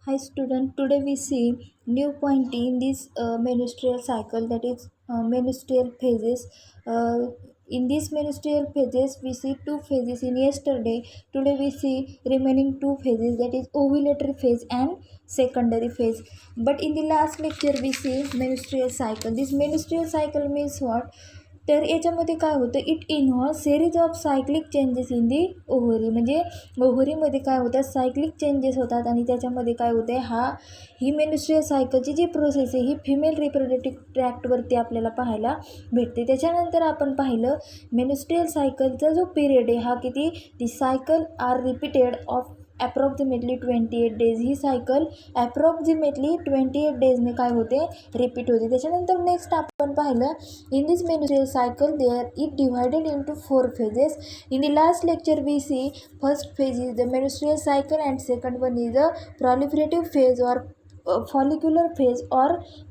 Hi student, today we see new point in this menstrual cycle, that is menstrual phases. In this menstrual phases we see two phases in yesterday. Today we see remaining two phases, that is ovulatory phase and secondary phase. But in the last lecture we see menstrual cycle. This menstrual cycle means what? तर याच्यामध्ये काय होतं, it involve series of cyclic changes in the ovary. म्हणजे ओव्हरीमध्ये काय होतात, cyclic changes होतात आणि त्याच्यामध्ये काय होतं आहे, ही मेन्स्ट्रुअल सायकलची जी प्रोसेस आहे ही फिमेल रिप्रोडक्टिव्ह ट्रॅक्टवरती आपल्याला पाहायला भेटते. त्याच्यानंतर आपण पाहिलं मेन्स्ट्रुअल सायकलचा जो पिरियड आहे हा किती, the cycle are repeated of approximately 28 days. ही सायकल ॲप्रॉक्झिमेटली 28 डेजने काय होते, रिपीट होते. त्याच्यानंतर नेक्स्ट आपण पाहिलं, in this menstrual cycle there it divided into 4 phases. In the last lecture we see first phase is the menstrual cycle and second one is the proliferative phase or follicular phase or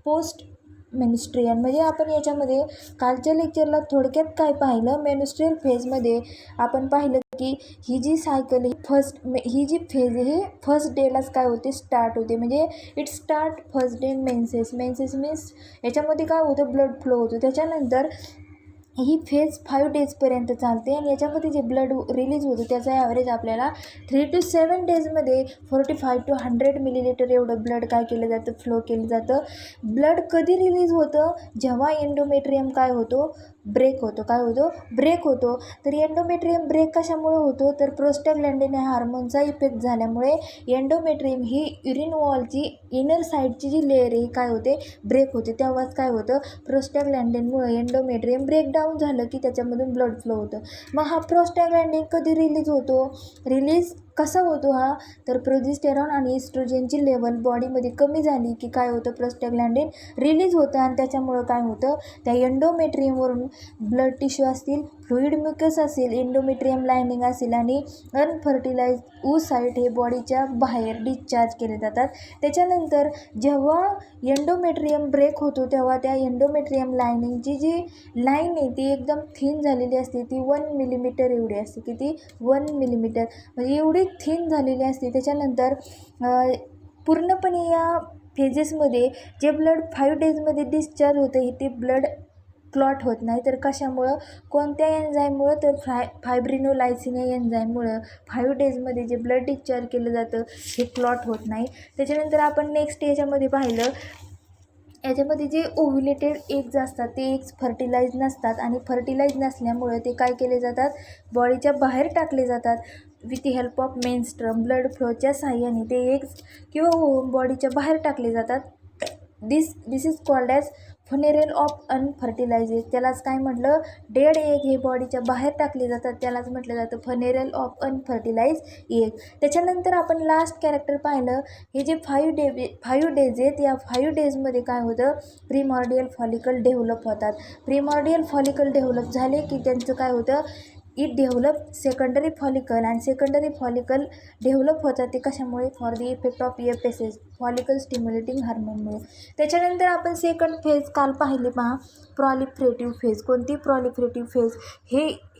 post menstrual. म्हणजे आपण याच्यामध्ये कालच्या लेक्चरला थोडक्यात काय पाहिलं, menstrual फेजमध्ये आपण पाहिलं की ही जी सायकल ही जी फेज आहे फर्स्ट डेलाच काय होते, स्टार्ट होते. म्हणजे it start first day menses means याच्यामध्ये काय होतं, ब्लड फ्लो होतो. त्याच्यानंतर ही फेज 5 डेजपर्यंत चालते आणि याच्यामध्ये जे ब्लड रिलीज होतं त्याचा ॲव्हरेज आपल्याला 3 to 7 डेजमध्ये 45 to 100 मिलीलिटर एवढं ब्लड काय केलं जातं, फ्लो केलं जातं. ब्लड कधी रिलीज होतं, जेव्हा एंडोमेट्रियम काय होतो, ब्रेक होतो. काय होतो, ब्रेक होतो. तर एंडोमेट्रियम ब्रेक कशामुळे होतो, तर प्रोस्टाग्लॅंडिन या हार्मोनचा इफेक्ट झाल्यामुळे एंडोमेट्रियम ही युरिन वॉलची इनर साईडची जी लेअर आहे काय होते, ब्रेक होते. तेव्हाच काय होतं, प्रोस्टाग्लॅंडिनमुळे एंडोमेट्रियम ब्रेकडाऊन झालं की त्याच्यामधून ब्लड फ्लो होतं. मग हा प्रोस्टाग्लॅंडिन कधी रिलीज होतो, रिलीज कसा होतो हा, तर प्रोजेस्टेरॉन आणि इस्ट्रोजनची लेवल बॉडीमध्ये कमी झाली की काय होतं, प्रोस्टाग्लॅंडिन रिलीज होतं आणि त्याच्यामुळं काय होतं, त्या एंडोमेट्रियमवरून ब्लड टिश्यू असतील, फ्लुईड म्युकस असेल, एंडोमेट्रियम लायनिंग असेल आणि अनफर्टिलाइज oocyte हे बॉडीच्या बाहेर डिस्चार्ज केले जातात. त्याच्यानंतर जेव्हा एंडोमेट्रियम ब्रेक होतो तेव्हा त्या एंडोमेट्रियम लायनिंगची जी लाईन आहे ती एकदम थिन झालेली असते. ती 1 मिलीमीटर एवढी असते. किती, 1 मिलीमीटर, म्हणजे एवढी थिन झालेली असते. त्याच्यानंतर पूर्णपणे या फेजेसमध्ये जे ब्लड 5 डेजमध्ये डिस्चार्ज होतं हे ते ब्लड क्लॉट होत नाही. तर कशामुळं, कोणत्या एन्झाईममुळं, तर फायब्रिनोलायसिन या एन्झाईममुळं 5 डेजमध्ये जे ब्लड डिस्चार्ज केलं जातं हे क्लॉट होत नाही. त्याच्यानंतर आपण नेक्स्ट याच्यामध्ये पाहिलं, याच्यामध्ये जे ओव्युलेटेड एग्ज असतात ते एग्ज फर्टिलाइज नसतात आणि फर्टिलाइज नसल्यामुळे ते काय केले जातात, बॉडीच्या बाहेर टाकले जातात. With the help of menstrual blood फ्लोच्या साहाय्याने ते एग्ज किंवा बॉडीच्या बाहेर टाकले जातात. This is called as funeral of unfertilised. त्यालाच काय म्हटलं, डेड एग हे बॉडीच्या बाहेर टाकले जातात, त्यालाच म्हटलं जातं फनेरल ऑफ अनफर्टिलाइज एग. त्याच्यानंतर आपण लास्ट कॅरेक्टर पाहिलं, हे जे 5 डेज आहेत या 5 डेजमध्ये काय होतं, प्रीमॉर्डियल फॉलिकल डेव्हलप होतात. प्रीमॉर्डियल फॉलिकल डेव्हलप झाले की त्यांचं काय होतं, इट डेव्हलप सेकंडरी फॉलिकल आणि सेकंडरी फॉलिकल डेव्हलप होतात ते कशामुळे, for the effect of FSH follicle stimulating हार्मोनमुळे. त्याच्यानंतर आपण सेकंड फेज काल पाहिले पहा, प्रॉलिफरेटिव्ह फेज. कोणती, प्रॉलिफरेटिव्ह फेज.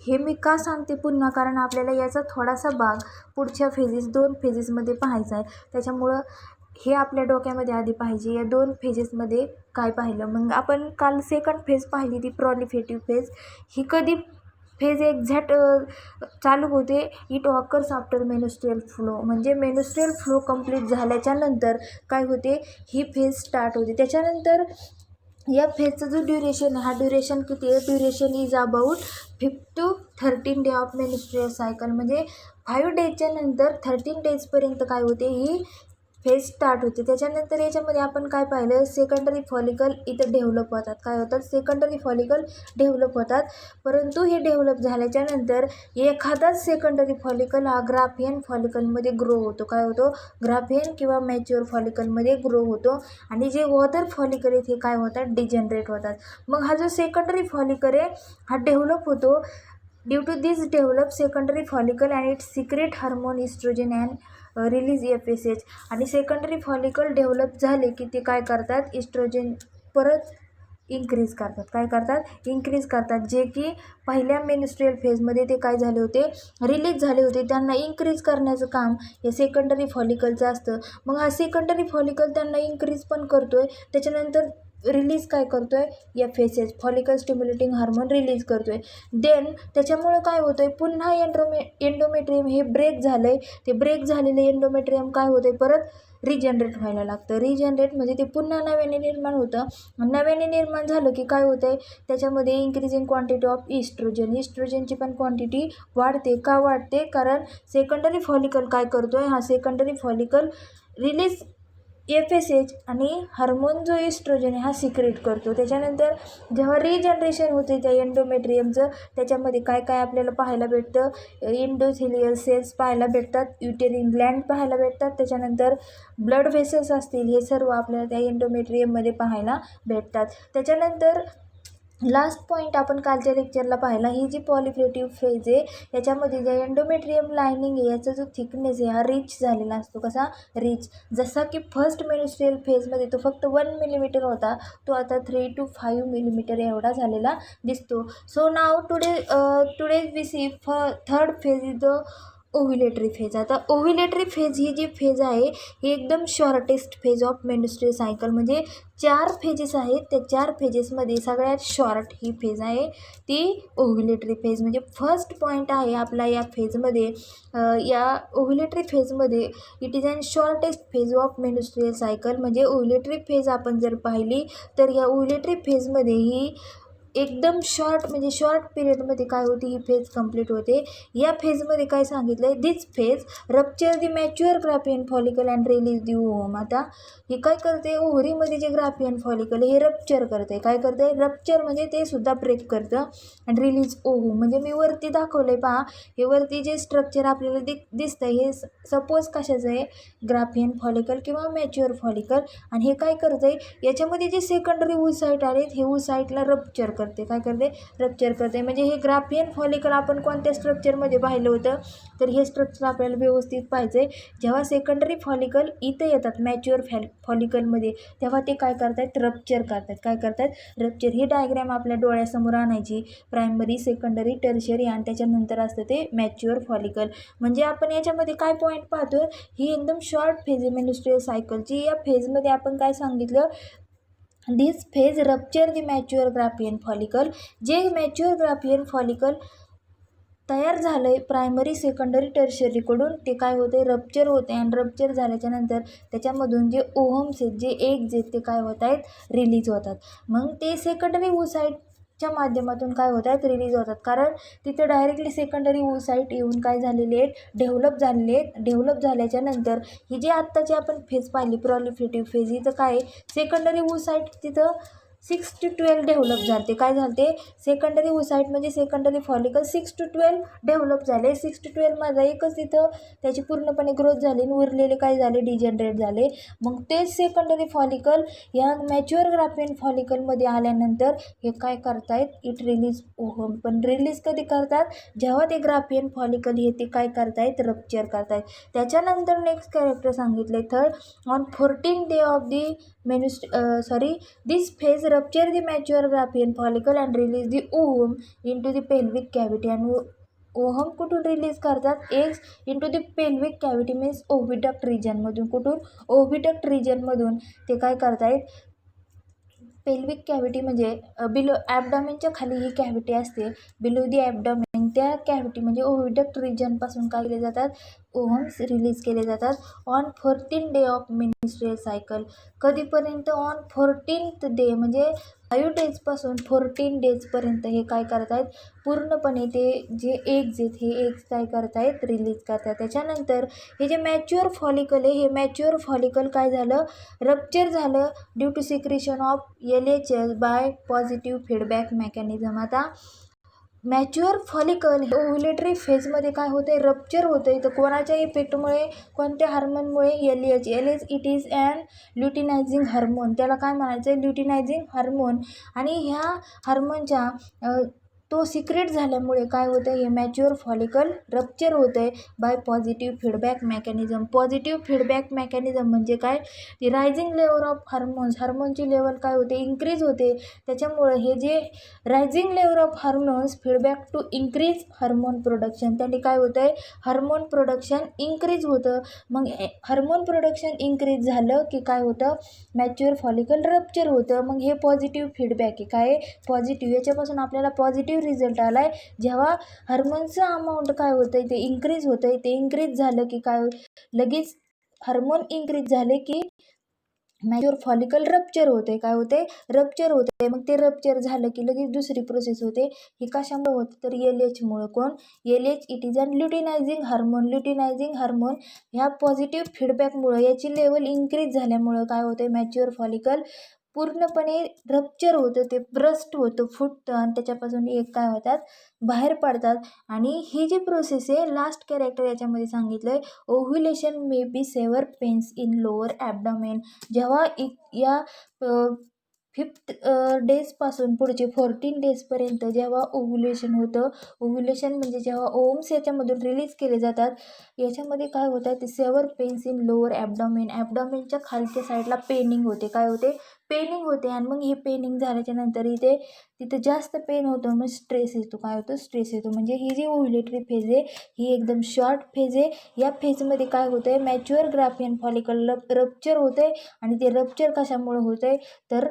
हे मी का सांगते पुन्हा, कारण आपल्याला याचा थोडासा भाग पुढच्या फेजेस 2 फेजेसमध्ये पाहायचा आहे. त्याच्यामुळं हे आपल्या डोक्यामध्ये आधी पाहिजे, या 2 फेजेसमध्ये काय पाहिलं. मग आपण काल सेकंड फेज पाहिली ती प्रॉलिफरेटिव्ह फेज. ही कधी फेज एक्झॅक्ट चालू होते, it occurs after menstrual flow. म्हणजे मेन्स्ट्रुअल फ्लो कंप्लीट झाल्याच्या नंतर काय होते, ही फेज स्टार्ट होते. त्याच्यानंतर या फेजचा जो ड्युरेशन हा ड्युरेशन किती आहे, duration is about 5 to 13 day of menstrual cycle. म्हणजे 5 डेजच्या नंतर 13 डेजपर्यंत काय होते, ही फेज स्टार्ट होते. त्याच्यानंतर याच्यामध्ये आपण काय पाहिलं, सेकंडरी फॉलिकल इथं डेव्हलप होतात. काय होतात, सेकंडरी फॉलिकल डेव्हलप होतात. परंतु हे डेव्हलप झाल्याच्या नंतर एखादाच सेकंडरी फॉलिकल हा ग्राफियन फॉलिकलमध्ये ग्रो होतो. काय होतो, ग्राफियन किंवा मॅच्युअर फॉलिकलमध्ये ग्रो होतो आणि जे अदर फॉलिकल आहेत हे काय होतात, डिजनरेट होतात. मग हा जो सेकंडरी फॉलिकल आहे हा डेव्हलप होतो. Due to this develop secondary follicle and it secrete hormone estrogen and release FSH. आणि सेकंडरी फॉलिकल डेव्हलप झाले की ते काय करतात, इस्ट्रोजन परत इन्क्रीज करतात. काय करतात? इन्क्रीज करतात. जे की पहिल्या मेन्स्ट्रुअल फेजमध्ये ते काय झाले होते, रिलीज झाले होते, त्यांना इन्क्रीज करण्याचं काम हे सेकंडरी फॉलिकलचं असतं. मग हा सेकंडरी फॉलिकल त्यांना इन्क्रीज पण करतो आहे. त्याच्यानंतर रिलीज काय करतो आहे, FSH follicle stimulating hormone release करतो आहे. देन त्याच्यामुळं काय होतं आहे, पुन्हा एंडोमेट्रियम हे ब्रेक झालं आहे. ते ब्रेक झालेलं एंडोमेट्रियम काय होतं आहे, परत रिजनरेट व्हायला लागतं. रिजनरेट म्हणजे ते पुन्हा नव्याने निर्माण होतं. नव्याने निर्माण झालं की काय होतं आहे, त्याच्यामध्ये इन्क्रीजिंग क्वांटिटी ऑफ इस्ट्रोजनची पण क्वांटिटी वाढते. का वाढते? कारण सेकंडरी फॉलिकल काय करतो आहे, हा सेकंडरी फॉलिकल रिलीज FSH आणि हार्मोन जो इस्ट्रोजन आहे हा सिक्रेट करतो. त्याच्यानंतर जेव्हा रिजनरेशन होते त्या एंडोमेट्रियमचं, त्याच्यामध्ये काय काय आपल्याला पाहायला भेटतं, इंडोथिलियल सेल्स पाहायला भेटतात, युटेरिन ग्लँड पाहायला भेटतात, त्याच्यानंतर ब्लड व्हेसल्स असतील, हे सर्व आपल्याला त्या एंडोमेट्रियममध्ये पाहायला भेटतात. त्याच्यानंतर लास्ट पॉईंट आपण कालच्या लेक्चरला पाहिला, ही जी पॉलिप्लेटिव्ह फेज आहे याच्यामध्ये जे एंडोमेट्रियम लायनिंग आहे याचा जो थिकनेस आहे हा रिच झालेला असतो. कसा? रिच. जसा की फर्स्ट मेन्स्ट्रुअल फेजमध्ये तो फक्त 1 मिलीमीटर होता, तो आता 3 to 5 मिलीमीटर एवढा झालेला दिसतो. So now today we see third phase is the ovulatory phase. आता ओव्ह्युलेटरी फेज ही जी फेज आहे ही एकदम shortest phase of menstrual cycle, म्हणजे 4 फेजेस आहेत, त्या 4 फेजेसमध्ये सगळ्यात शॉर्ट ही फेज आहे ती ओव्ह्युलेटरी फेज. म्हणजे फर्स्ट पॉईंट आहे आपला या फेजमध्ये, या ओव्ह्युलेटरी फेजमध्ये it is and shortest phase of menstrual cycle. म्हणजे ओव्ह्युलेटरी फेज आपण जर पाहिली तर या ओव्ह्युलेटरी फेजमध्ये ही एकदम शॉर्ट, म्हणजे शॉर्ट पिरियडमध्ये काय होते, ही फेज कंप्लीट होते. या फेजमध्ये काय सांगितलं आहे, this phase rupture the mature Graafian follicle and release the ovum. आता हे काय करते, ओव्हरीमध्ये जे ग्राफियन फॉलिकल हे रप्चर करते. काय करते? रप्चर म्हणजे ते सुद्धा ब्रेक करतं. आणि रिलीज ओव्हम म्हणजे मी वरती दाखवलं आहे पहा, हे वरती जे स्ट्रक्चर आपल्याला दिसतं हे सपोज कशाचं आहे, ग्राफियन फॉलिकल किंवा मॅच्युअर फॉलिकल. आणि हे काय करतं आहे, याच्यामध्ये जे सेकंडरी वूसाईट आलेत हे वूसाईटला रप्चर करते. काय करते? रप्चर करते. म्हणजे हे ग्राफियन फॉलिकल आपण कोणत्या स्ट्रक्चरमध्ये पाहिलं होतं, तर हे स्ट्रक्चर आपल्याला व्यवस्थित पाहिजे. जेव्हा सेकंडरी फॉलिकल इथं येतात मॅच्युअर फॉलिकलमध्ये, तेव्हा ते काय करतात? रप्चर करतात. काय करतात? रप्चर. ही डायग्रॅम आपल्या डोळ्यासमोर आणायची, प्रायमरी, सेकंडरी, टर्शियरी आणि त्याच्यानंतर असतं ते मॅच्युअर फॉलिकल. म्हणजे आपण याच्यामध्ये काय पॉईंट पाहतो, ही एकदम शॉर्ट फेज आहे मेन्स्ट्रुअल सायकलची. या फेजमध्ये आपण काय सांगितलं, this phase rupture the mature Graafian follicle. जे मॅच्युअर ग्राफियन फॉलिकल तयार झालं आहे प्रायमरी, सेकंडरी, टर्शियरीकडून, ते काय होते? रप्चर होते. आणि रप्चर झाल्याच्यानंतर त्याच्यामधून जे ओहम्स आहेत, जे एग्ज आहेत, ते काय होत आहेत? रिलीज होतात. मग ते सेकंडरी वूसाईटच्या माध्यमातून काय होत आहेत? रिलीज होतात. कारण तिथे डायरेक्टली सेकंडरी वूसाईट येऊन काय झालेले आहेत? डेव्हलप झालेले आहेत. डेव्हलप झाल्याच्यानंतर ही जी आत्ताची आपण फेज पाहिली प्रॉलिफरेटिव्ह फेज, इथं काय सेकंडरी वूसाईट तिथं 6 to 12 डेव्हलप झाले. काय झाले? सेकंडरी वूसाईट म्हणजे सेकंडरी फॉलिकल 6 to 12 डेव्हलप झाले. 6 to 12 माझा एकच तिथं त्याची पूर्णपणे ग्रोथ झाली आणि उरलेले काय झाले? डिजनरेट झाले. मग तेच सेकंडरी फॉलिकल या मॅच्युअर ग्राफियन फॉलिकलमध्ये आल्यानंतर हे काय करतायत? It release ohm. पण रिलीज कधी करतात? जेव्हा ते ग्राफियन फॉलिकल हे ते काय करतायत? रप्चर करतायत. त्याच्यानंतर नेक्स्ट कॅरेक्टर सांगितले, third, on 14th day of the this phase rupture the mature graphian follicle and release the ovum into the pelvic cavity. आणि ओहम कुठून रिलीज करतात? Eggs into the pelvic cavity means oviduct रिजनमधून. कुठून? Oviduct रिजनमधून ते काय करतायत? Pelvic cavity म्हणजे बिलो ॲबडॉमेनच्या खाली ही कॅव्हिटी असते, बिलो दी ॲबडॉमेन, त्या कॅव्हिटी म्हणजे ओव्हिडक्ट रिजनपासून काय केले जातात? ओहम्स रिलीज केले जातात. On 14th day of menstrual cycle. कधीपर्यंत? ऑन 14th day म्हणजे 5 daysपासून 14 daysपर्यंत हे काय करतायत? पूर्णपणे ते जे एग्ज आहेत हे एग्ज काय करतायत? रिलीज करतात. त्याच्यानंतर हे जे मॅच्युअर फॉलिकल आहे, हे मॅच्युअर फॉलिकल काय झालं? रप्चर झालं due to secretion of LHS by positive feedback mechanism. आता मॅच्युअर फॉलिकल हे ओव्ह्युलेटरी फेजमध्ये काय होतं आहे? रप्चर होतं आहे. तर कोणाच्या इफेक्टमुळे? कोणत्या हार्मोनमुळे? LH it is an luteinizing hormone. त्याला काय म्हणायचं आहे? Luteinizing hormone. आणि ह्या हार्मोनच्या तो सिक्रेट झाल्यामुळे काय होतं, हे मॅच्युअर फॉलिकल रप्चर होतं आहे by positive feedback mechanism. Positive feedback mechanism म्हणजे काय, ती रायझिंग लेवल ऑफ हार्मोनची लेवल काय होते, इन्क्रीज होते. त्याच्यामुळे हे जे rising level of hormones feedback to increase hormone production, त्यांनी काय होतं आहे, हार्मोन प्रोडक्शन इन्क्रीज होतं. मग हार्मोन प्रोडक्शन इन्क्रीज झालं की काय होतं, मॅच्युअर फॉलिकल रप्चर होतं. मग हे पॉझिटिव्ह फीडबॅक आहे. काय पॉझिटिव्ह, याच्यापासून आपल्याला पॉझिटिव्ह रिझल्ट आला आहे. जेव्हा हार्मोनचं अमाऊंट काय होतं आहे, ते इन्क्रीज होतं आहे. ते इन्क्रीज झालं की काय, लगेच हार्मोन इन्क्रीज झाले की मॅच्युअर फॉलिकल रप्चर होते. काय होते, रप्चर होते. मग ते रप्चर झालं की लगेच दुसरी प्रोसेस होते. ही कशामुळे होते, तर LH कोण, LH it is an luteinizing hormone. Luteinizing hormone ह्या पॉझिटिव्ह फीडबॅकमुळं, याची लेवल इन्क्रीज झाल्यामुळं काय होते, मॅच्युअर फॉलिकल पूर्णपणे रप्चर होतं, ते ब्रस्ट होतं, फुटतं आणि त्याच्यापासून एक काय होतात, बाहेर पडतात. आणि ही जी प्रोसेस आहे, लास्ट कॅरेक्टर याच्यामध्ये सांगितलं आहे, ovulation may be severe pains in lower abdomen. जेव्हा या 5th डेजपासून पुढचे 14 डेजपर्यंत जेव्हा ओव्ह्युलेशन होतं, ओव्ह्युलेशन म्हणजे जेव्हा ओव्हम्स याच्यामधून रिलीज केले जातात, याच्यामध्ये काय होतं, ते सेव्हर पेन्स इन लोअर ॲबडॉमेन. ॲबडॉमेनच्या खालच्या साईडला पेनिंग होते. काय होते, पेनिंग होते. आणि मग हे पेनिंग झाल्याच्या नंतर तिथे जास्त पेन होतं, मग स्ट्रेस येतो. काय होतं, स्ट्रेस येतो. म्हणजे ही जी ओव्ह्युलेटरी फेज आहे, ही एकदम शॉर्ट फेज आहे. या फेजमध्ये काय होतं आहे, मॅच्युअर ग्राफियन फॉलिकल रप्चर होतं आहे. आणि ते रप्चर कशामुळे होतं आहे, तर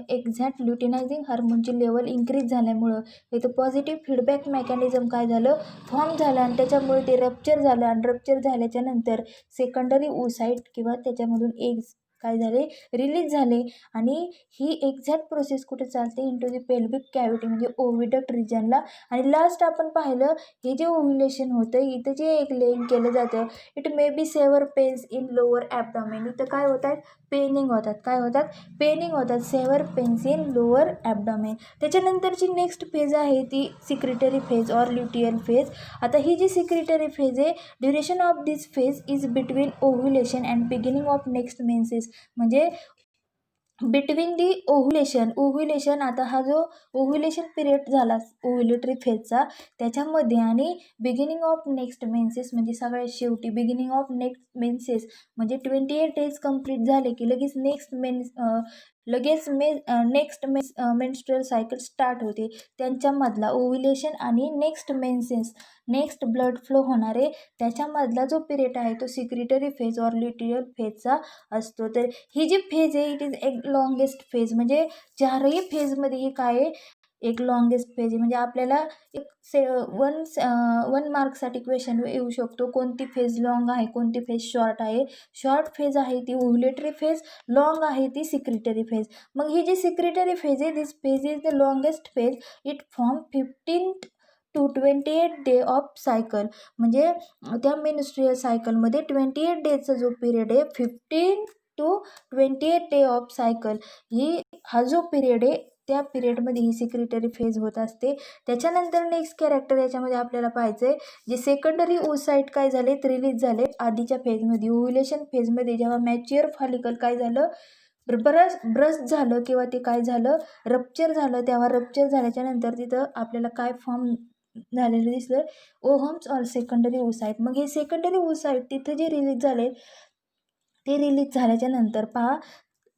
एक्झॅक्ट ल्युटिनायझिंग हार्मोनची लेवल इन्क्रीज झाल्यामुळं इथं पॉझिटिव्ह फीडबॅक मेकॅनिझम काय झालं, फॉर्म झालं. आणि त्याच्यामुळे ते रप्चर झालं. आणि रप्चर झाल्याच्या नंतर सेकंडरी ओसाईट किंवा त्याच्यामधून एग्स काय झाले, रिलीज झाले. आणि ही एक्झॅक्ट प्रोसेस कुठे चालते, इंटू दी पेल्विक कॅव्हिटी म्हणजे ओव्हिडक्ट रिजनला. आणि लास्ट आपण पाहिलं, हे जे ओव्ह्युलेशन होतं, इथं जे एक लेइंग केलं जातं, it may be severe pains in lower abdomen. इथं काय होतात, पेनिंग होतात. काय होतात, पेनिंग होतात. Severe pains in lower abdomen. त्याच्यानंतरची नेक्स्ट फेज आहे ती secretory phase or luteal phase. आता ही जी सिक्रिटरी फेज आहे, duration of this phase is between ovulation and beginning of next menses. म्हणजे बिटवीन दी ओव्ह्युलेशन आता हा जो ओव्ह्युलेशन पिरियड झाला ओव्ह्युलेटरी फेजचा, त्याच्यामध्ये आणि बिगिनिंग ऑफ नेक्स्ट मेन्सेस म्हणजे सगळ्यात शेवटी बिगिनिंग ऑफ नेक्स्ट मेन्सेस म्हणजे 28 डेज कंप्लीट झाले की लगेच नेक्स्ट मेन्स्ट्रुअल सायकल स्टार्ट होते. त्यांच्यामधला ओव्ह्युलेशन आणि नेक्स्ट ब्लड फ्लो होणारे त्याच्यामधला जो पिरियड आहे तो सिक्रिटरी फेज ऑर ल्युटियल फेजचा असतो. तर ही जी फेज आहे, इट इज एक लॉंगेस्ट फेज. म्हणजे चारही फेजमध्ये ही काय आहे, एक लॉंगेस्ट फेज आहे. म्हणजे आपल्याला एक वन मार्कसाठी क्वेश्चन येऊ शकतो, कोणती फेज लॉंग आहे, कोणती फेज शॉर्ट आहे. शॉर्ट फेज आहे ती ओव्ह्युलेटरी फेज, लॉंग आहे ती सिक्रिटरी फेज. मग ही जी सिक्रिटरी फेज आहे, this phase is the longest phase. It form 15 to 28 day of cycle. म्हणजे त्या मेन्स्ट्रुअल सायकलमध्ये 28 डेजचा जो पिरियड आहे, 15 to 28 डे ऑफ सायकल, हा जो पिरियड आहे, त्या पिरियडमध्ये ही सिक्रिटरी फेज होत असते. त्याच्यानंतर नेक्स्ट कॅरेक्टर याच्यामध्ये आपल्याला पाहायचं आहे, जे सेकंडरी ओसाईट काय झालेत, रिलीज झाले आधीच्या फेजमध्ये. ओव्ह्युलेशन फेजमध्ये जेव्हा मॅच्युअर फॉलिकल काय झालं, ब्रस्ट झालं किंवा ते काय झालं, रप्चर झालं. तेव्हा रप्चर झाल्याच्या नंतर तिथं आपल्याला काय फॉर्म झालेलं दिसलं, ओव्हम्स ऑर सेकंडरी ओसाईट. मग हे सेकंडरी ओसाईट तिथं जे रिलीज झाले, ते रिलीज झाल्याच्या नंतर पहा,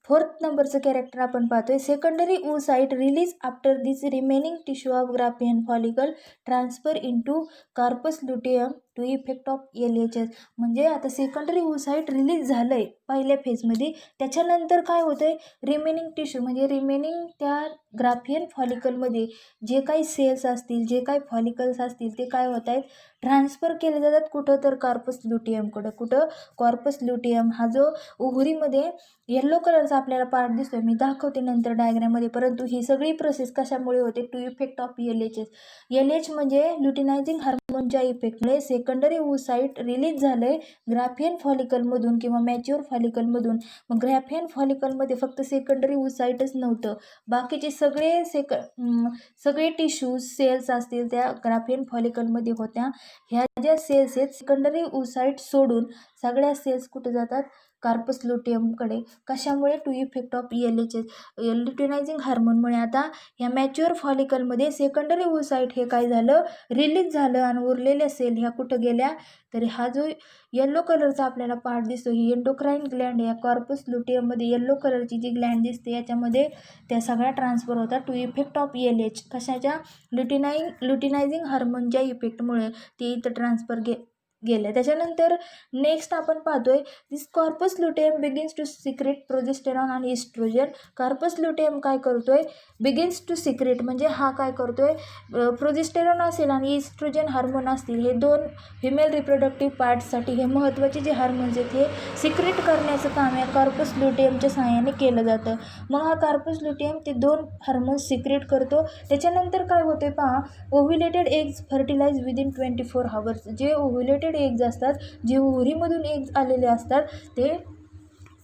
4th नंबरचं कॅरेक्टर आपण पाहतोय, secondary oocyte release after this remaining tissue of Graafian follicle transfer into corpus luteum to effect of LHS. म्हणजे आता सेकंडरी ओसाईट रिलीज झालं आहे पहिल्या फेजमध्ये, त्याच्यानंतर काय होतं आहे, रिमेनिंग टिश्यू म्हणजे रिमेनिंग त्या ग्राफियन फॉलिकलमध्ये जे काही सेल्स असतील, जे काही फॉलिकल्स असतील, ते काय होत आहेत, ट्रान्सफर केले जातात कुठं, तर कार्पस ल्युटियमकडं. कुठं, कॉर्पस ल्युटियम. हा जो ओव्हरीमध्ये येल्लो कलरचा आपल्याला पार्ट दिसतोय, मी दाखवते नंतर डायग्राममध्ये. परंतु ही सगळी प्रोसेस कशामुळे होते, to effect of LHS. LH म्हणजे ल्युटिनायझिंग हार्मोन हार्मोनच्या इफेक्टमुळे सेकंडरी ओव्हसाइट रिलीज झालंय ग्राफियन फॉलिकलमधून किंवा मॅच्युअर फॉलिकलमधून. मग ग्राफियन फॉलिकलमध्ये फक्त सेकंडरी ओव्हसाइटच नव्हतं, बाकीचे सगळे टिश्यूज सेल्स असतील त्या ग्राफियन फॉलिकलमध्ये होत्या. ह्या ज्या सेल्स आहेत सेकंडरी ओव्हसाइट सोडून सगळ्या सेल्स कुठे जातात, कार्पस लुटियमकडे. कशामुळे? To effect of LHS luteinising हार्मोनमुळे. आता ह्या मॅच्युअर फॉलिकलमध्ये सेकंडरी ओव्हसाइट हे काय झालं, रिलीज झालं आणि उरलेल्या सेल ह्या कुठं गेल्या, तर हा जो येल्लो कलरचा आपल्याला पार्ट दिसतो ही एंडोक्राईन ग्लँड, या कॉर्पस लुटियममध्ये येल्लो कलरची जी ग्लँड दिसते याच्यामध्ये त्या सगळ्या ट्रान्सफर होतात टू इफेक्ट ऑफ LH. कशाच्या? ल्युटिनायझिंग हार्मोनच्या इफेक्टमुळे ते इथं ट्रान्सफर गेलं. त्याच्यानंतर नेक्स्ट आपण पाहतोय this corpus luteum begins to secrete progesterone आणि इस्ट्रोजन. कॉर्पस लुटियम काय करतोय, बिगिन्स टू सिक्रेट म्हणजे हा काय करतोय, प्रोजेस्टेरॉन असेल आणि इस्ट्रोजन हार्मोन असतील, हे दोन फिमेल रिप्रोडक्टिव्ह पार्टसाठी हे महत्त्वाचे जे हार्मोन्स आहेत हे सिक्रेट करण्याचं काम या कॉर्पस लुटियमच्या सहाय्याने केलं जातं. मग हा कॉर्पस लुटियम ते दोन हार्मोन्स सिक्रेट करतो. त्याच्यानंतर काय होते पहा, ओव्ह्युलेटेड एग्ज फर्टिलाइज विदिन 24 hours. जे ओव्ह्युलेटेड एग्ज असतात, जे ओव्हरीमधून एग्ज आलेले असतात ते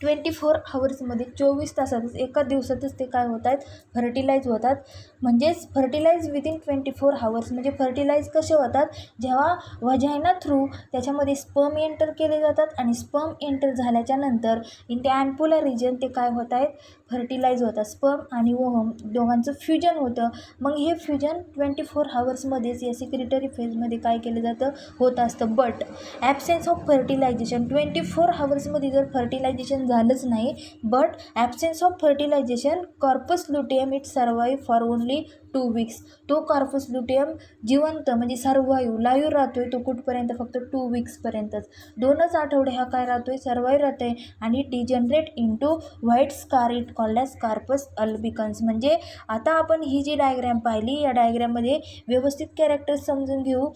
24 hours, 24 तासातच, एका दिवसातच ते काय होत आहेत, फर्टिलाइज होतात. म्हणजेच फर्टिलाइज विदिन 24 hours. म्हणजे फर्टिलाइज कसे होतात, जेव्हा व्हजायना थ्रू त्याच्यामध्ये स्पर्म एंटर केले जातात आणि स्पर्म एंटर झाल्याच्या नंतर इन द ॲम्पुला रिजन ते काय होत आहेत, फर्टिलाइज होतात. स्पर्म आणि ओव्हम दोघांचं फ्युजन होतं. मग हे फ्युजन 24 hours या सिक्रेटरी फेजमध्ये काय केलं जातं, होत असतं. But absence of fertilization 24 hours जर फर्टिलायझेशन झालंच नाही, but absence of fertilization corpus luteum it survive for only 2 weeks. तो कॉर्पस लुटियम जिवंत म्हणजे लाईव्ह राहतोय तो कुठपर्यंत, फक्त 2 weeksपर्यंतच. 2च आठवडे हा काय राहतोय, सर्वाईव्ह राहतोय आणि degenerate into white scar it called as corpus albicans. म्हणजे आता आपण ही जी डायग्रॅम पाहिली या डायग्रॅममध्ये व्यवस्थित कॅरेक्टर्स समजून घेऊ.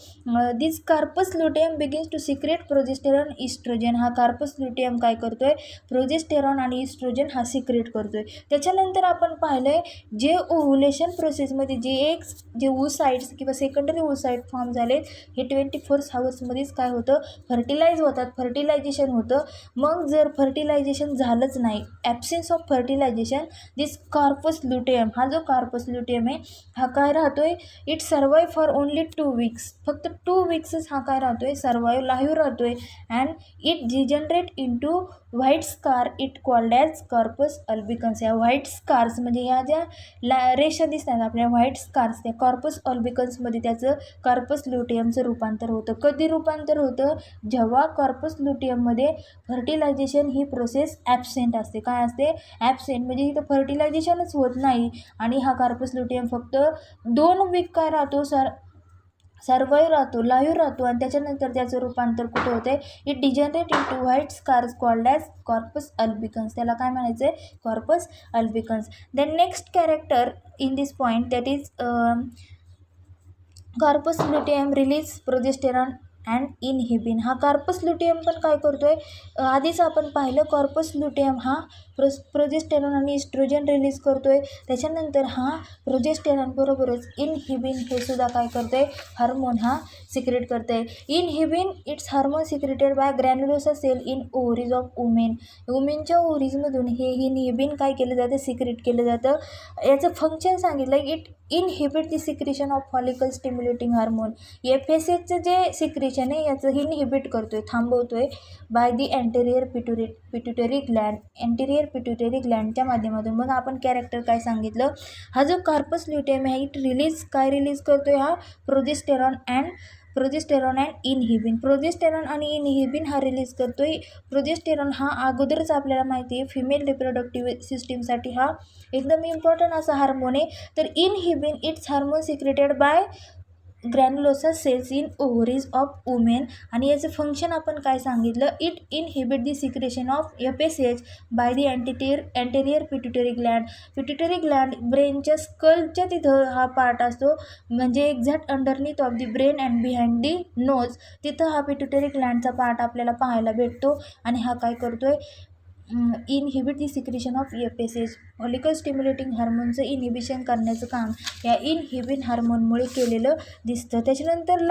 This corpus luteum begins to secrete progesterone oestrogen. हा कार्पस लुटियम काय करतोय, प्रोजेस्टेरॉन आणि इस्ट्रोजन हा सिक्रेट करतोय. त्याच्यानंतर आपण पाहिलंय जे ओव्ह्युलेशन प्रोसेसमध्ये जे ओव्हसाइट्स किंवा सेकंडरी ओव्हसाइट फॉर्म झाले हे 24 hours काय होतं, फर्टिलाइज होतात, फर्टिलायझेशन होतं. मग जर फर्टिलायझेशन झालंच नाही, absence of fertilization, this corpus luteum, हा जो कार्पस लुटियम आहे हा काय राहतोय, it survive for only 2 weeks. फक्त 2 weeksच हा काय राहतोय, सर्वाईव्ह लाईव्ह राहतोय and it degenerate into white scar it called as corpus albicans. या व्हाईट स्कार्स म्हणजे ह्या ज्या रेषा दिसतात आपल्या व्हाईट स्कार्स, त्या कॉर्पस अल्बिकन्समध्ये त्याचं कॉर्पस लुटियमचं रूपांतर होतं. कधी रूपांतर होतं, जेव्हा कॉर्पस लुटियममध्ये फर्टिलायझेशन ही प्रोसेस ॲब्सेंट असते. काय असते, ॲब्सेंट म्हणजे इथं फर्टिलायझेशनच होत नाही आणि हा कॉर्पस लुटियम फक्त 2 week काय राहतो, सर्वाईव्ह राहतो, लाईव्ह राहतो आणि त्याच्यानंतर त्याचं रूपांतर कुठं होतं, it degenerate into white scars called as corpus albicans. त्याला काय म्हणायचं आहे, corpus albicans. Then next character in this point that is corpus luteum release progesterone and inhibin. हा कॉर्पस लुटियम पण काय करतोय, आधीच आपण पाहिलं कॉर्पस लुटियम हा प्रोजेस्टेरॉन आणि इस्ट्रोजन रिलीज करतोय. त्याच्यानंतर हा प्रोजेस्टेरॉन बरोबरच इनहिबिन हे सुद्धा काय करतोय, हार्मोन हा सिक्रेट करतोय. Inhibin it's hormone secreted by granulosa cell in ovaries of women. वुमेनच्या ओव्हरीजमधून हे इनहिबिन काय केलं जातं, सिक्रेट केलं जातं. याचं फंक्शन सांगितलं, it inhibit the secretion of follicle stimulating hormone. FSHचं जे सिक्रेशन आहे याचं इनहिबिट करतोय, थांबवतोय बाय दी एंटेरियर पिट्युटरी ग्लँडच्या माध्यमातून. मग आपण कॅरेक्टर काय सांगितलं, हा जो कॉर्पस लुटियम आहे इट रिलीज करतोय, हा प्रोजेस्टेरॉन अँड इनहिबिन. प्रोजेस्टेरॉन आणि इनहिबिन हा रिलीज करतोय. प्रोजेस्टेरॉन हा अगोदरच आपल्याला माहिती आहे फिमेल रिप्रोडक्टिव्ह सिस्टीमसाठी हा एकदम इम्पॉर्टंट असा हार्मोन आहे. तर inhibin it's hormone secreted by granulosa cells in ovaries of women. आणि याचं फंक्शन आपण काय सांगितलं, it inhibit the secretion of FSH by the anterior pituitary gland. Pituitary gland ब्रेनच्या स्कलच्या तिथं हा पार्ट असतो, म्हणजे exact underneath of the brain and behind the nose, तिथं हा पिट्युटरी ग्लँडचा पार्ट आपल्याला पाहायला भेटतो. आणि हा काय करतोय, inhibit the secretion of FSH. Follicle stimulating हार्मोनचं इनहिबिशन करण्याचं काम या इनहिबिन हार्मोनमुळे केलेलं दिसतं. त्याच्यानंतर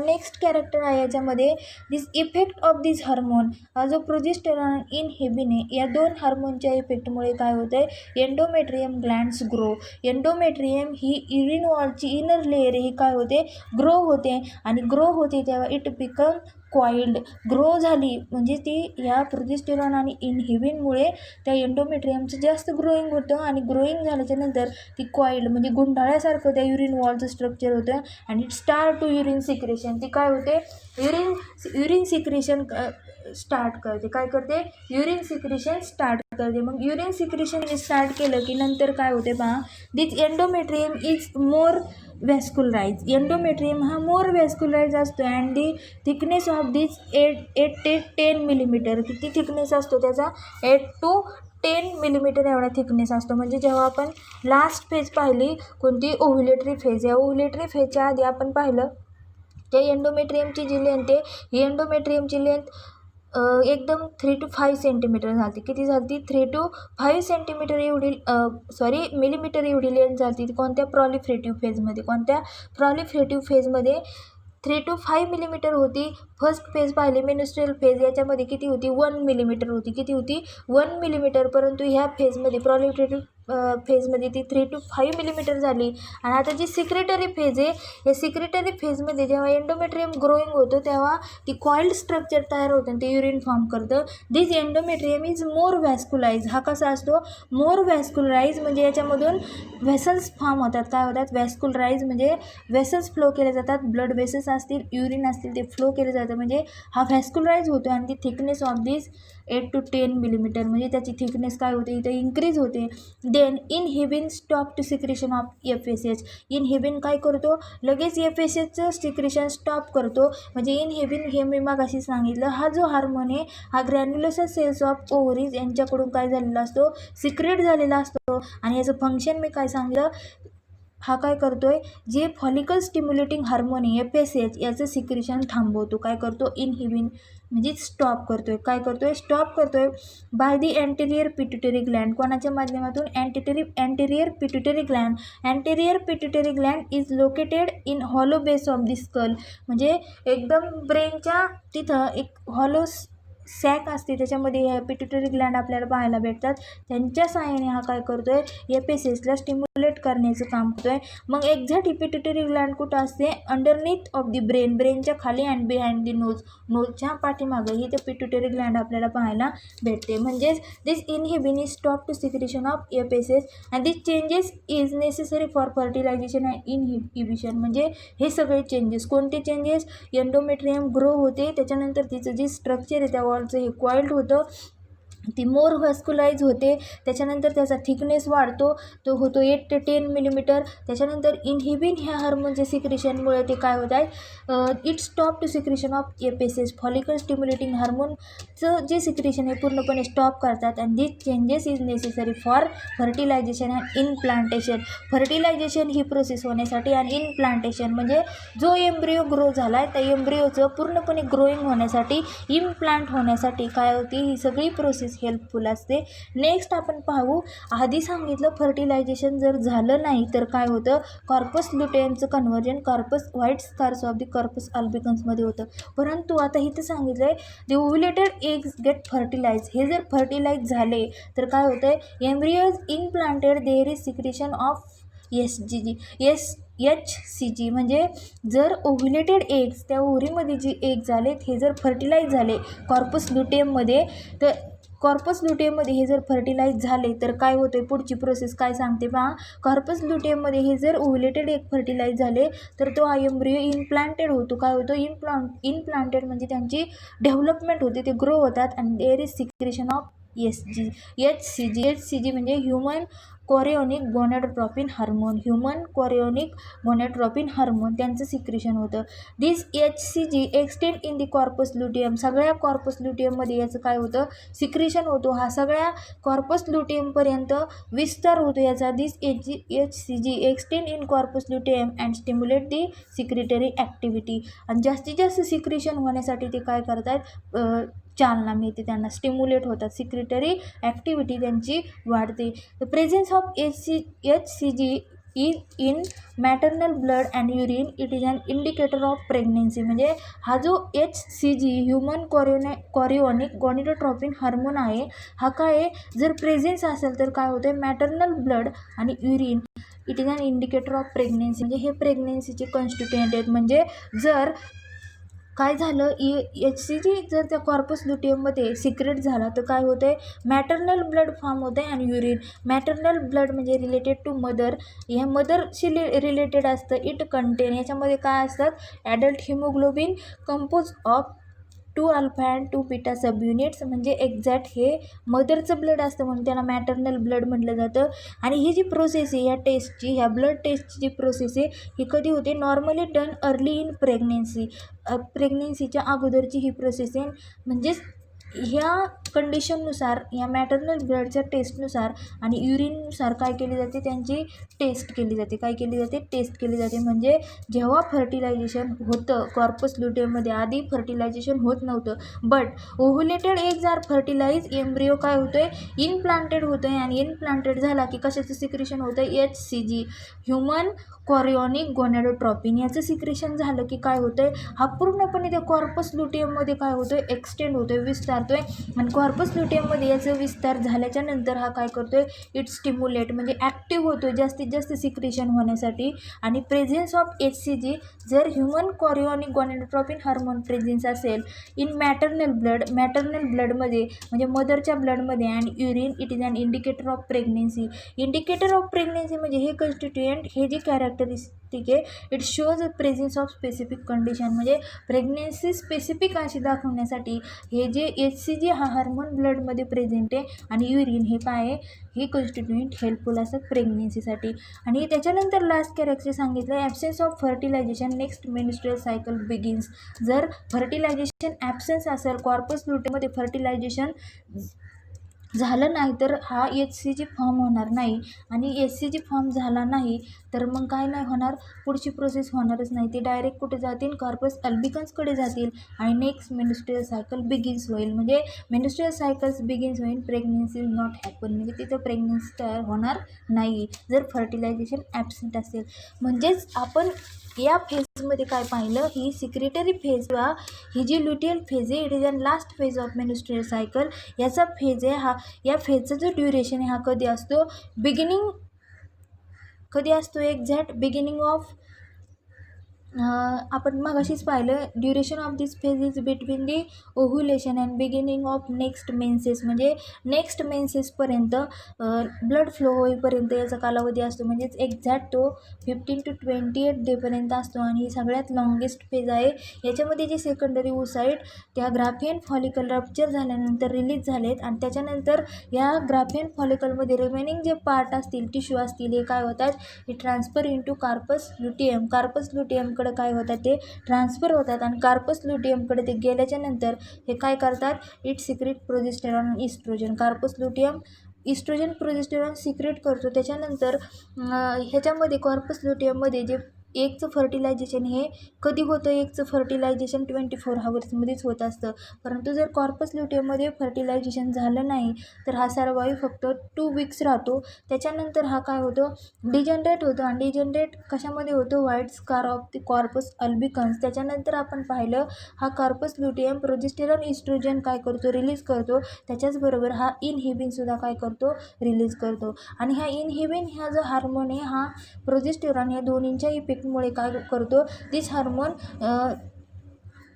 नेक्स्ट कॅरेक्टर आहे याच्यामध्ये दिस इफेक्ट ऑफ दिस हार्मोन. हा जो प्रोजेस्टेरॉन इनहिबिन आहे या दोन हार्मोनच्या इफेक्टमुळे काय होतं आहे, एंडोमेट्रियम ग्लँड्स ग्रो. एंडोमेट्रियम ही युरिन वॉलची इनर लेअर ही काय होते, ग्रो होते आणि ग्रो होते तेव्हा इट बिकम कॉइल्ड. ग्रो झाली म्हणजे ती या प्रोजेस्टेरॉन आणि इनहिबिनमुळे त्या एंडोमेट्रियमचं जास्त ग्रोईंग होतं आणि ग्रोईंग झाल्याच्यानंतर ती कॉइल्ड म्हणजे गुंडाळ्यासारखं त्या युरिन वॉलचं स्ट्रक्चर होतं आणि it start to urine secretion. ती काय होते, युरिन सिक्रेशन स्टार्ट करते. काय करते, युरिन सिक्रेशन स्टार्ट करते. मग युरिन सिक्रेशन स्टार्ट केलं की नंतर काय होते पहा, दिस एंडोमेट्रियम इज मोर व्हॅस्क्युलाराइज. एंडोमेट्रियम हा मोर व्हॅस्क्युलाराइज असतो and the thickness of this 8 ते 10 मिलीमीटर. किती थिकनेस असतो त्याचा, 8 to 10 मिलीमीटर एवढा थिकनेस असतो. म्हणजे जेव्हा आपण लास्ट फेज पाहिली कोणती, ओव्हुलेटरी फेज, या ओव्हुलेटरी फेजच्या आधी आपण पाहिलं त्या एंडोमेट्रियमची जी लेंथ आहे ही एंडोमेट्रियमची लेंथ एकदम 3 to 5 सेंटीमीटर झाली. किती झाली, 3 to 5 सेंटीमीटर एवढी मिलीमीटर एवढी लेंथ झाली. कोणत्या प्रॉलिफरेटिव्ह फेजमध्ये, कोणत्या प्रॉलिफरेटिव्ह फेजमध्ये 3 to 5 मिलीमीटर होती. फर्स्ट फेज पाहिली मेन्स्ट्रुअल फेज, याच्यामध्ये किती होती, 1 मिलीमीटर होती. किती होती, 1 मिलीमीटर. परंतु ह्या फेजमध्ये प्रॉलिफरेटिव्ह फेजमध्ये ती 3 to 5 मिलीमीटर झाली. आणि आता जी सिक्रेटरी फेज आहे, या सिक्रेटरी फेजमध्ये जेव्हा एंडोमेट्रियम ग्रोईंग होतं तेव्हा ती कॉइल्ड स्ट्रक्चर तयार होतं आणि ते युरिन फॉर्म करतं. दिस एंडोमेट्रियम इज मोर व्हॅस्क्युलाइज. हा कसा असतो, मोर व्हॅस्क्युलाराइज म्हणजे याच्यामधून व्हेसल्स फॉर्म होतात. काय होतात, व्हॅस्क्युलाराइज म्हणजे व्हेसल्स फ्लो केले जातात. ब्लड व्हेसल्स असतील, युरिन असतील, ते फ्लो केले जातं. म्हणजे हा व्हॅस्क्युलाराइज होतो आणि ती thickness of this 8 to 10 millimetre म्हणजे त्याची थिकनेस काय होते, इथं इन्क्रीज होते. Then inhibin stop to secretion of FSH. इनहिबिन काय करतो, लगेच FSHचं सिक्रेशन स्टॉप करतो. म्हणजे इनहिबिन हे मी मागाशी सांगितलं, हा जो हार्मोन आहे हा ग्रॅन्युलोसर सेल्स ऑफ ओव्हरीज यांच्याकडून काय झालेला असतो, सिक्रेट झालेला असतो. आणि याचं फंक्शन मी काय सांगितलं, हा काय करतोय, जे फॉलिकल स्टिम्युलेटिंग हार्मोन FSH याचं सिक्रेशन थांबवतो. काय करतो, इनहिबिन म्हणजे स्टॉप करतोय. काय करतोय, स्टॉप करतोय by the anterior pituitary gland. कोणाच्या माध्यमातून, anterior pituitary gland. Anterior pituitary gland is located in hollow base of the skull. म्हणजे एकदम ब्रेनच्या तिथं एक हॉलो सॅक असते, त्याच्यामध्ये ह्या पिट्युटरी ग्लँड आपल्याला पाहायला भेटतात. त्यांच्या सहाय्याने हा काय करतोय, FSHला स्टिम्युलेट करण्याचं काम करतोय. मग एक्झॅक्ट पिट्युटरी ग्लँड कुठं असते, अंडरनीथ ऑफ दी ब्रेन, ब्रेनच्या खाली अँड बिहाइंड दी नोज, नोजच्या पाठीमागं ही ते पिट्युटरी ग्लँड आपल्याला पाहायला भेटते. म्हणजेच this inhibin is stop to secretion of FSH and this changes is necessary for fertilisation and inhibition. म्हणजे हे सगळे चेंजेस, कोणते चेंजेस, एंडोमेट्रियम ग्रो होते, त्याच्यानंतर तिचं जे स्ट्रक्चर आहे त्या वॉलचं हे कॉइल्ड होतं, ती मोर व्हॅस्क्युलाइज होते. त्याच्यानंतर त्याचा थिकनेस वाढतो, तो होतो 8 ते 10 मिलीमीटर. त्याच्यानंतर इनहिबिन ह्या हार्मोनच्या सिक्रेशनमुळे ते काय होत आहे, it stop to secretion of FSH. Follicle stimulating हार्मोनचं जे सिक्रेशन आहे पूर्णपणे स्टॉप करतात. And this changes is necessary for fertilisation and implantation. Fertilisation ही प्रोसेस होण्यासाठी आणि इनप्लांटेशन म्हणजे जो एम्ब्रिओ ग्रो झाला आहे त्या एम्ब्रिओचं पूर्णपणे ग्रोईंग होण्यासाठी, इम्प्लांट होण्यासाठी काय होती, ही सगळी प्रोसेस हेल्पफुल असते. नेक्स्ट आपण पाहू, आधी सांगितलं फर्टिलायझेशन जर झालं नाही तर काय होतं, कॉर्पस ल्युटेयमचं conversion corpus white scars of the corpus अल्बिकन्समध्ये होतं. परंतु आता इथं सांगितलं आहे the ovulated eggs get fertilise. हे जर फर्टिलाइज झाले तर काय होतं आहे, embryos implanted there is secretion of HCG. म्हणजे जर ओव्हुलेटेड एग्स, त्या ओव्हरीमध्ये जी एग झाले हे जर फर्टिलाइज झाले कॉर्पस ल्युटेयममध्ये, तर कॉर्पस ल्युटेयममध्ये हे जर फर्टिलाइज झाले तर काय होतं, पुढची प्रोसेस काय सांगते पहा, कॉर्पस ल्युटेयममध्ये हे जर ओव्हुलेटेड एग फर्टिलाइज झाले तर तो एम्ब्रिओ इनप्लांटेड होतो. काय होतो, इनप्लांटेड म्हणजे त्यांची डेव्हलपमेंट होते, ते ग्रो होतात. आणि there is secretion of HCG म्हणजे human chorionic gonadotropin hormone. Human chorionic gonadotropin hormone त्यांचं सिक्रेशन होतं. This HCG extend in the corpus luteum. सगळ्या कॉर्पस ल्युटियममध्ये याचं काय होतं, सिक्रेशन होतो. हा सगळ्या कॉर्पस ल्युटियमपर्यंत विस्तार होतो याचा. This HCG extend in corpus luteum and stimulate the secretory activity. आणि जास्तीत जास्त सिक्रेशन होण्यासाठी ते काय करतात, चालना मिळते, त्यांना स्टिम्युलेट होतात, सिक्रेटरी ॲक्टिव्हिटी त्यांची वाढते. The presence of HCG in maternal blood and urine it is an indicator of pregnancy. म्हणजे हा जो HCG human chorionic gonadotropin hormone आहे, हा काय जर प्रेझेन्स असेल तर काय होतं, मॅटर्नल ब्लड आणि urine it is an indicator of pregnancy. म्हणजे हे प्रेग्नेन्सीचे कॉन्स्टिट्युएंट आहेत. म्हणजे जर काय झालं, HCG जर त्या कॉर्पस ल्युटियममध्ये सिक्रेट झाला तर काय होतं आहे, मॅटर्नल ब्लड फॉर्म होतं आहे आणि युरिन. मॅटर्नल ब्लड म्हणजे रिलेटेड टू मदर, ह्या मदरशी रिलेटेड असतं. इट कंटेन, याच्यामध्ये काय असतात, adult haemoglobin compose of 2 alpha and 2 beta sub units. म्हणजे एक्झॅक्ट हे मदरचं ब्लड असतं म्हणून त्याला मॅटर्नल ब्लड म्हटलं जातं. आणि ही जी प्रोसेस आहे ह्या टेस्टची, ह्या ब्लड टेस्टची जी प्रोसेस आहे ही कधी होते, normally done early in pregnancy. प्रेग्नेन्सीच्या अगोदरची ही प्रोसेस आहे. म्हणजेच ह्या कंडिशननुसार, या मॅटर्नल ब्लडच्या टेस्टनुसार आणि युरिननुसार काय केली जाते, त्यांची टेस्ट केली जाते. काय केली जाते, टेस्ट केली जाते. म्हणजे जेव्हा फर्टिलायझेशन होतं कॉर्पस ल्युटियममध्ये, आधी फर्टिलायझेशन होत नव्हतं, but ovulated eggs are fertilise, embryo काय होतं आहे, इनप्लांटेड होतं आहे. आणि इनप्लांटेड झाला की कशाचं सिक्रेशन होतं, HCG ह्युमन कॉरिओनिक गॉनेडोट्रोपिन, याचं सिक्रेशन झालं की काय होतं आहे, हा पूर्णपणे त्या कॉर्पस ल्युटियममध्ये काय होतं आहे, एक्सटेंड होतो आहे, विस्तारतो आहे. आणि कॉर्पस ल्युटियममध्ये याचं विस्तार झाल्याच्या नंतर हा काय करतो आहे, इट स्टिम्युलेट म्हणजे ॲक्टिव्ह होतो आहे जास्तीत जास्त सिक्रेशन होण्यासाठी. आणि प्रेझेन्स ऑफ HCG जर human chorionic gonadotropin hormone presence असेल इन मॅटर्नल ब्लडमध्ये म्हणजे मदरच्या ब्लडमध्ये and urine it is an indicator of pregnancy. Indicator of pregnancy म्हणजे हे कॉन्स्टिट्युएंट, हे जे कॅरेक्टरिस्टिक आहे, it shows presence of specific condition. म्हणजे प्रेग्नेन्सी स्पेसिफिक अशी दाखवण्यासाठी हे जे HCG हा हार्मोन ब्लडमध्ये प्रेझेंट आहे आणि युरिन हे काय आहे, हे कॉन्स्टिट्युएंट हेल्पफुल असतात प्रेग्नेन्सीसाठी. आणि त्याच्यानंतर लास्ट कॅरेक्टर सांगितलं, absence of fertilization next menstrual cycle begins. जर फर्टिलायझेशन ॲब्सेन्स असेल, कॉर्पस ल्युटियममध्ये फर्टिलायझेशन झालं नाही तर हा HCG फॉर्म होणार नाही. आणि HCG फॉर्म झाला नाही तर मग काय नाही होणार, पुढची प्रोसेस होणारच नाही. ते डायरेक्ट कुठे जातील, कॉर्पस अल्बिकन्सकडे जातील आणि नेक्स्ट मेन्स्ट्रुअल सायकल बिगिन्स होईल. म्हणजे मेन्स्ट्रुअल सायकल्स बिगिन्स होईल, प्रेग्नेन्सी विल नॉट हॅपन. म्हणजे तिथं प्रेग्नेन्सी तयार होणार नाही जर फर्टिलायझेशन ॲब्सेंट असेल. म्हणजेच आपण या फेजमध्ये काय पाहिलं, ही सिक्रेटरी फेज किंवा ही जी ल्युटियल फेज आहे, it is an last phase of menstrual cycle. याचा फेज आहे हा, या फेजचा जो ड्युरेशन आहे हा कधी असतो, कधी असतो, एक्झॅक्ट बिगिनिंग ऑफ, आपण मगाशीच पाहिलं, duration of this phase is between the ovulation and beginning of next menses. म्हणजे नेक्स्ट मेन्सेसपर्यंत ब्लड फ्लो होईपर्यंत याचा कालावधी असतो. म्हणजेच एक्झॅक्ट तो 15 to 28 डेपर्यंत असतो. आणि ही सगळ्यात लॉंगेस्ट फेज आहे. याच्यामध्ये जे सेकंडरी ओसाईट त्या ग्राफियन फॉलिकल रप्चर झाल्यानंतर रिलीज झालेत आणि त्याच्यानंतर या ग्राफियन फॉलिकलमध्ये रिमेनिंग जे पार्ट असतील, टिश्यू असतील, हे काय होतात, हे transfer into corpus luteum. Corpus ल्युटियमकडे काय होतात, ते ट्रान्सफर होतात. आणि कार्पस ल्युटियमकडे ते गेल्याच्या नंतर हे काय करतात, इट सिक्रेट प्रोजेस्टेरॉन आणि estrogen. Corpus luteum estrogen progesterone secrete करतो. त्याच्यानंतर ह्याच्यामध्ये कॉर्पस ल्युटियममध्ये जे एगचं फर्टिलायझेशन हे कधी होतं, एगचं फर्टिलायझेशन 24 हावर्समध्येच होत असतं. परंतु जर कॉर्पस ल्युटियममध्ये फर्टिलायझेशन झालं नाही तर हा सर्वाईव्ह फक्त 2 वीक्स राहतो. त्याच्यानंतर हा काय होतो, डिजनरेट होतो. आणि डिजनरेट कशामध्ये होतो, white scar of the corpus albicans. त्याच्यानंतर आपण पाहिलं, हा कॉर्पस ल्युटियम प्रोजेस्टेरॉन इस्ट्रोजन काय करतो, रिलीज करतो. त्याच्याचबरोबर हा इनहिबिनसुद्धा काय करतो, रिलीज करतो. आणि ह्या इनहिबिन ह्या जो हार्मोन आहे, हा प्रोजेस्टेरॉन, या दोन्हींच्या इफेक्टमुळे काय करतो, दिस हार्मोन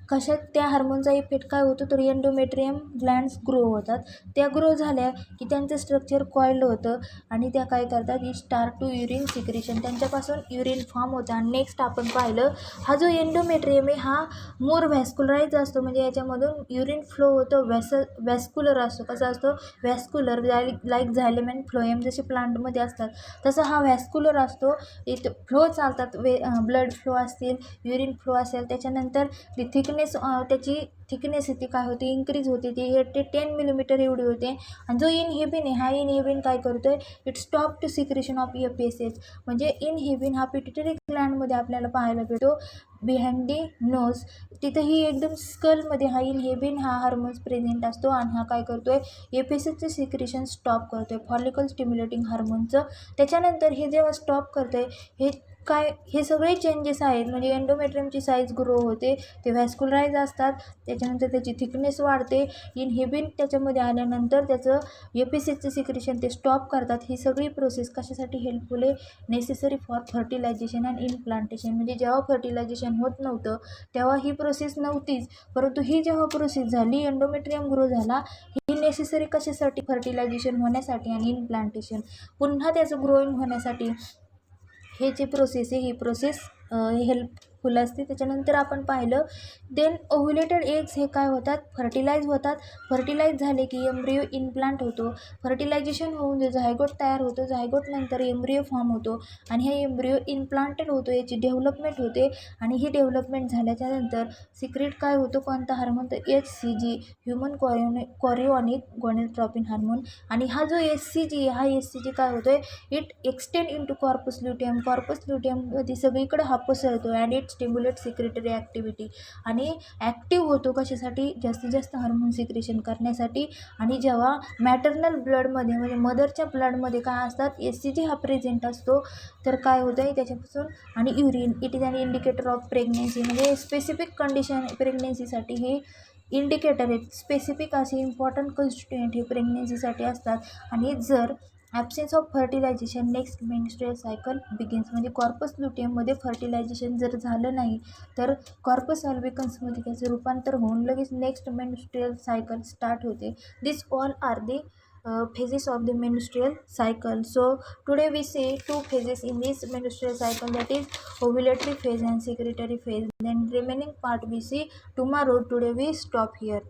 कशात, त्या हार्मोनचा इफेक्ट काय होतो, तर एंडोमेट्रियम ग्लँड्स ग्रो होतात. त्या ग्रो झाल्या की त्यांचं स्ट्रक्चर कॉइल्ड होतं आणि त्या काय करतात, ही स्टार्ट टू युरिन सिक्रेशन, त्यांच्यापासून युरिन फॉर्म होतं. आणि नेक्स्ट आपण पाहिलं, हा जो एंडोमेट्रियम आहे हा मोर व्हॅस्क्युलराइज असतो. म्हणजे याच्यामधून युरिन फ्लो होतो, व्हॅस्क्युलर असतो. कसा असतो, व्हॅस्क्युलर, लाईक झायलेम अँड फ्लोएम जसे प्लांटमध्ये असतात तसं हा व्हॅस्क्युलर असतो. इथं फ्लो चालतात, ब्लड फ्लो असतील, युरिन फ्लो असेल. त्याच्यानंतर दी थिकनेस त्याची थिकनेस ती काय होते, इन्क्रीज होते, ती 10 मिलीमीटर एवढी होते. आणि जो इनहिबिन आहे, हा इनहिबिन काय करतो आहे, it stop to secretion of FSH. म्हणजे इनहिबिन हा पिट्युटरी ग्लँडमध्ये आपल्याला पाहायला भेटतो, बिहाइंड दी नोज. तिथंही एकदम स्कलमध्ये हा इनहिबिन हा हार्मोन्स प्रेझेंट असतो आणि हा काय करतो आहे, FSHचं सिक्रेशन स्टॉप करतो आहे, फॉलिकल स्टिम्युलेटिंग हार्मोनचं. त्याच्यानंतर हे जेव्हा स्टॉप करतं आहे, हे सगळे चेंजेस आहेत. म्हणजे एंडोमेट्रियमची साईज ग्रो होते, ते व्हॅस्क्युलाराइज असतात, त्याच्यानंतर त्याची थिकनेस वाढते. इनहिबिन त्याच्यामध्ये आल्यानंतर त्याचं FSHचं सिक्रेशन ते स्टॉप करतात. ही सगळी प्रोसेस कशासाठी हेल्पफुल आहे, नेसेसरी फॉर फर्टिलायझेशन अँड इनप्लांटेशन. म्हणजे जेव्हा फर्टिलायझेशन होत नव्हतं तेव्हा ही प्रोसेस नव्हतीच, परंतु ही जेव्हा प्रोसेस झाली, एंडोमेट्रियम ग्रो झाला, ही नेसेसरी कशासाठी, फर्टिलायझेशन होण्यासाठी आणि इनप्लांटेशन पुन्हा त्याचं ग्रोईंग होण्यासाठी. हे जी प्रोसेस आहे, ही प्रोसेस हेल्पफुल असते. त्याच्यानंतर आपण पाहिलं, देन ओव्ह्युलेटेड एग्स हे काय होतात, फर्टिलाइज होतात. फर्टिलाइज झाले की एम्ब्रियो इनप्लांट होतो. फर्टिलायझेशन होऊन जो झायगोट तयार होतो, झायगोटनंतर एम्ब्रियो फॉर्म होतो आणि हे एम्ब्रियो इनप्लांटेड होतो, याची डेव्हलपमेंट होते. आणि ही डेव्हलपमेंट झाल्याच्यानंतर सिक्रेट काय होतो, कोणता हार्मोन, तर HCG, human chorionic gonadotropin hormone. आणि हा जो HCG हा HCG काय होतो आहे, it extend into corpus luteum. Corpus ल्युटियममध्ये सगळीकडे हा पसरतो and it stimulate secretory activity. आणि ॲक्टिव्ह होतो कशासाठी, जास्तीत जास्त हार्मोन सिक्रेशन करण्यासाठी. आणि जेव्हा मॅटर्नल ब्लडमध्ये म्हणजे मदरच्या ब्लडमध्ये काय असतात, HCG हा प्रेझेंट असतो, तर काय होतं आहे त्याच्यापासून. आणि urine, it is an indicator of pregnancy. म्हणजे स्पेसिफिक कंडिशन प्रेग्नेन्सीसाठी हे इंडिकेटर आहेत, स्पेसिफिक असे इम्पॉर्टंट कॉन्स्टिट्युएंट हे प्रेग्नेन्सीसाठी असतात. आणि जर absence of fertilization next menstrual cycle begins. म्हणजे कॉर्पस ल्युटियममध्ये फर्टिलायझेशन जर झालं नाही तर कॉर्पस अल्बिकन्समध्ये त्याचं रूपांतर होऊन लगेच नेक्स्ट मेन्स्ट्रुअल सायकल स्टार्ट होते. This all are the phases of the menstrual cycle. So today we see two phases in this menstrual cycle, that is ovulatory phase and secretory phase. Then remaining part we see tomorrow. Today we stop here.